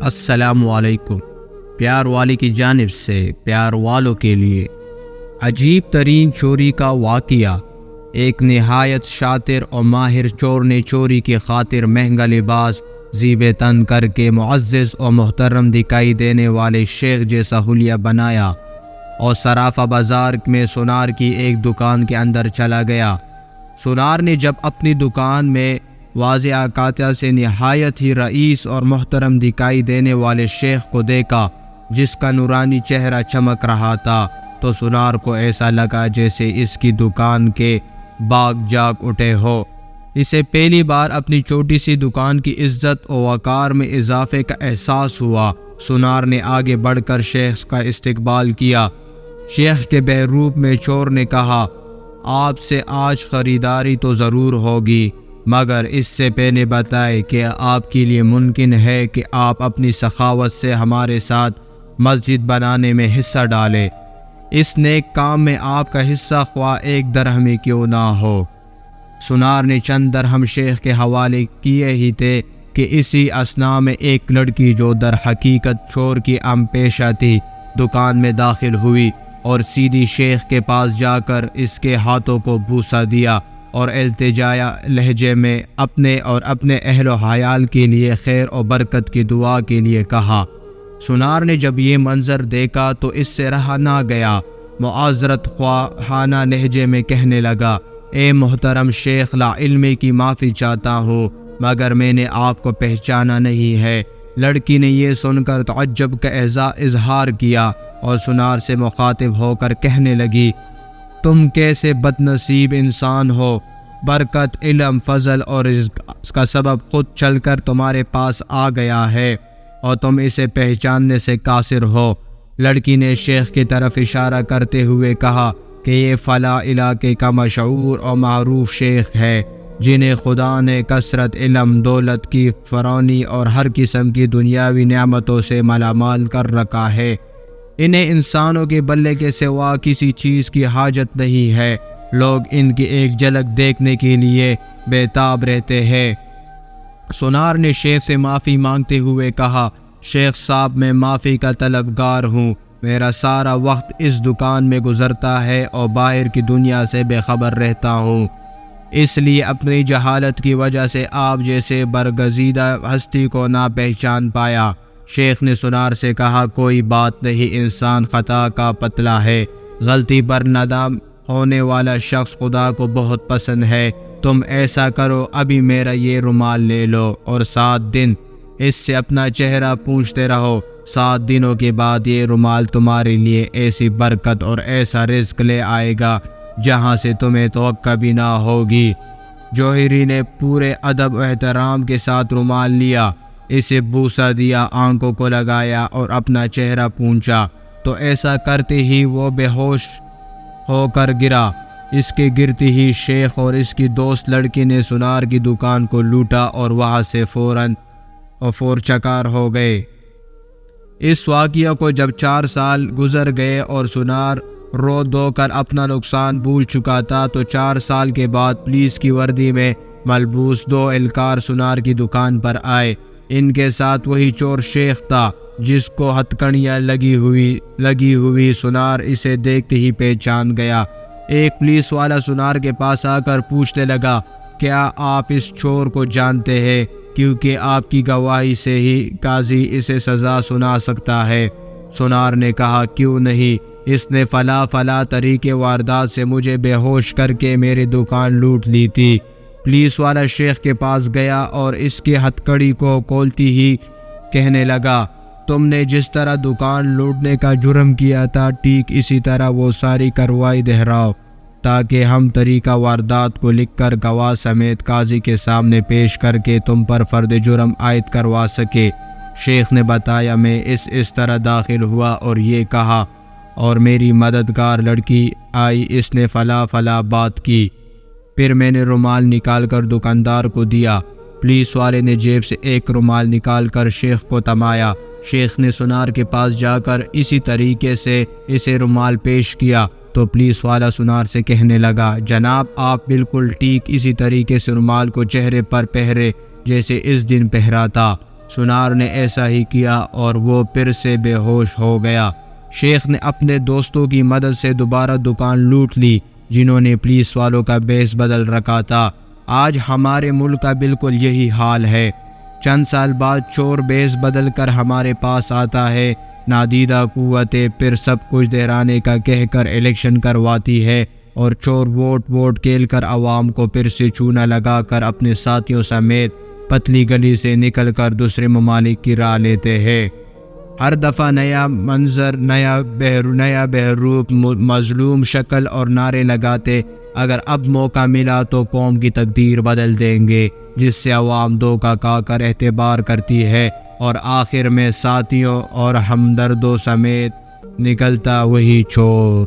السلام علیکم۔ پیار والی کی جانب سے پیار والوں کے لیے عجیب ترین چوری کا واقعہ۔ ایک نہایت شاطر اور ماہر چور نے چوری کی خاطر مہنگا لباس زیب تن کر کے معزز اور محترم دکھائی دینے والے شیخ جیسا حلیہ بنایا اور صرافہ بازار میں سونار کی ایک دکان کے اندر چلا گیا۔ سونار نے جب اپنی دکان میں واضح قاطع سے نہایت ہی رئیس اور محترم دکھائی دینے والے شیخ کو دیکھا جس کا نورانی چہرہ چمک رہا تھا، تو سونار کو ایسا لگا جیسے اس کی دکان کے باغ جاگ اٹھے ہو۔ اسے پہلی بار اپنی چھوٹی سی دکان کی عزت و وقار میں اضافے کا احساس ہوا۔ سونار نے آگے بڑھ کر شیخ کا استقبال کیا۔ شیخ کے بہروپ میں چور نے کہا، آپ سے آج خریداری تو ضرور ہوگی، مگر اس سے پہلے بتائے کہ آپ کے لیے ممکن ہے کہ آپ اپنی سخاوت سے ہمارے ساتھ مسجد بنانے میں حصہ ڈالیں۔ اس نیک کام میں آپ کا حصہ خواہ ایک درہم کیوں نہ ہو۔ سونار نے چند درہم شیخ کے حوالے کیے ہی تھے کہ اسی اثناء میں ایک لڑکی جو در حقیقت چور کی ام پیشہ تھی دکان میں داخل ہوئی اور سیدھی شیخ کے پاس جا کر اس کے ہاتھوں کو بوسہ دیا اور التجایا لہجے میں اپنے اور اپنے اہل و عیال کے لیے خیر و برکت کی دعا کے لیے کہا۔ سونار نے جب یہ منظر دیکھا تو اس سے رہا نہ گیا۔ معذرت خواہانہ لہجے میں کہنے لگا، اے محترم شیخ، لا علمی کی معافی چاہتا ہوں، مگر میں نے آپ کو پہچانا نہیں ہے۔ لڑکی نے یہ سن کر تعجب کا اظہار کیا اور سونار سے مخاطب ہو کر کہنے لگی، تم کیسے بد نصیب انسان ہو، برکت، علم، فضل اور رزق کا سبب خود چل کر تمہارے پاس آ گیا ہے اور تم اسے پہچاننے سے قاصر ہو۔ لڑکی نے شیخ کی طرف اشارہ کرتے ہوئے کہا کہ یہ فلاں علاقے کا مشہور اور معروف شیخ ہے جنہیں خدا نے کثرت علم، دولت کی فراوانی اور ہر قسم کی دنیاوی نعمتوں سے مالا مال کر رکھا ہے۔ انہیں انسانوں کے بلے کے سوا کسی چیز کی حاجت نہیں ہے۔ لوگ ان کی ایک جھلک دیکھنے کے لیے بے تاب رہتے ہیں۔ سونار نے شیخ سے معافی مانگتے ہوئے کہا، شیخ صاحب، میں معافی کا طلبگار ہوں۔ میرا سارا وقت اس دکان میں گزرتا ہے اور باہر کی دنیا سے بے خبر رہتا ہوں، اس لیے اپنی جہالت کی وجہ سے آپ جیسے برگزیدہ ہستی کو نہ پہچان پایا۔ شیخ نے سونار سے کہا، کوئی بات نہیں، انسان خطا کا پتلا ہے، غلطی پر ندم ہونے والا شخص خدا کو بہت پسند ہے۔ تم ایسا کرو، ابھی میرا یہ رومال لے لو اور 7 دن اس سے اپنا چہرہ پوچھتے رہو۔ 7 دنوں کے بعد یہ رومال تمہارے لیے ایسی برکت اور ایسا رزق لے آئے گا جہاں سے تمہیں توقع بھی نہ ہوگی۔ جوہری نے پورے ادب و احترام کے ساتھ رومال لیا، اسے بوسہ دیا، آنکھوں کو لگایا اور اپنا چہرہ پونچھا تو ایسا کرتے ہی وہ بے ہوش ہو کر گرا۔ اس کے گرتے ہی شیخ اور اس کی دوست لڑکی نے سونار کی دکان کو لوٹا اور وہاں سے فور چکار ہو گئے۔ اس واقعہ کو جب 4 سال گزر گئے اور سونار رو دھو کر اپنا نقصان بھول چکا تھا، تو 4 سال کے بعد پولیس کی وردی میں ملبوس 2 اہلکار سونار کی دکان پر آئے۔ ان کے ساتھ وہی چور شیخ تھا جس کو ہتھکڑیاں لگی ہوئی سونار اسے دیکھتے ہی پہچان گیا۔ ایک پولیس والا سونار کے پاس آ کر پوچھنے لگا، کیا آپ اس چور کو جانتے ہیں؟ کیونکہ آپ کی گواہی سے ہی قاضی اسے سزا سنا سکتا ہے۔ سونار نے کہا، کیوں نہیں، اس نے فلاں طریقے واردات سے مجھے بے ہوش کر کے میری دکان لوٹ لی تھی۔ پولیس والا شیخ کے پاس گیا اور اس کی ہتھکڑی کو کھولتی ہی کہنے لگا، تم نے جس طرح دکان لوٹنے کا جرم کیا تھا ٹھیک اسی طرح وہ ساری کارروائی دہراؤ تاکہ ہم طریقہ واردات کو لکھ کر گواہ سمیت قاضی کے سامنے پیش کر کے تم پر فرد جرم عائد کروا سکے۔ شیخ نے بتایا، میں اس طرح داخل ہوا اور یہ کہا اور میری مددگار لڑکی آئی، اس نے فلاں بات کی، پھر میں نے رومال نکال کر دکاندار کو دیا۔ پولیس والے نے جیب سے ایک رومال نکال کر شیخ کو تھمایا۔ شیخ نے سونار کے پاس جا کر اسی طریقے سے اسے رومال پیش کیا تو پولیس والا سونار سے کہنے لگا، جناب، آپ بالکل ٹھیک اسی طریقے سے رومال کو چہرے پر پہرے جیسے اس دن پہرا تھا۔ سنار نے ایسا ہی کیا اور وہ پھر سے بے ہوش ہو گیا۔ شیخ نے اپنے دوستوں کی مدد سے دوبارہ دکان لوٹ لی، جنہوں نے پولیس والوں کا بیس بدل رکھا تھا۔ آج ہمارے ملک کا بالکل یہی حال ہے۔ چند سال بعد چور بیس بدل کر ہمارے پاس آتا ہے، نادیدہ قوتیں پھر سب کچھ دہرانے کا کہہ کر الیکشن کرواتی ہے، اور چور ووٹ کھیل کر عوام کو پھر سے چونا لگا کر اپنے ساتھیوں سمیت پتلی گلی سے نکل کر دوسرے ممالک کی راہ لیتے ہیں۔ ہر دفعہ نیا منظر، نیا بہروپ، مظلوم شکل اور نعرے لگاتے، اگر اب موقع ملا تو قوم کی تقدیر بدل دیں گے، جس سے عوام دھوکہ کھا کر اعتبار کرتی ہے، اور آخر میں ساتھیوں اور ہمدردوں سمیت نکلتا وہی چور۔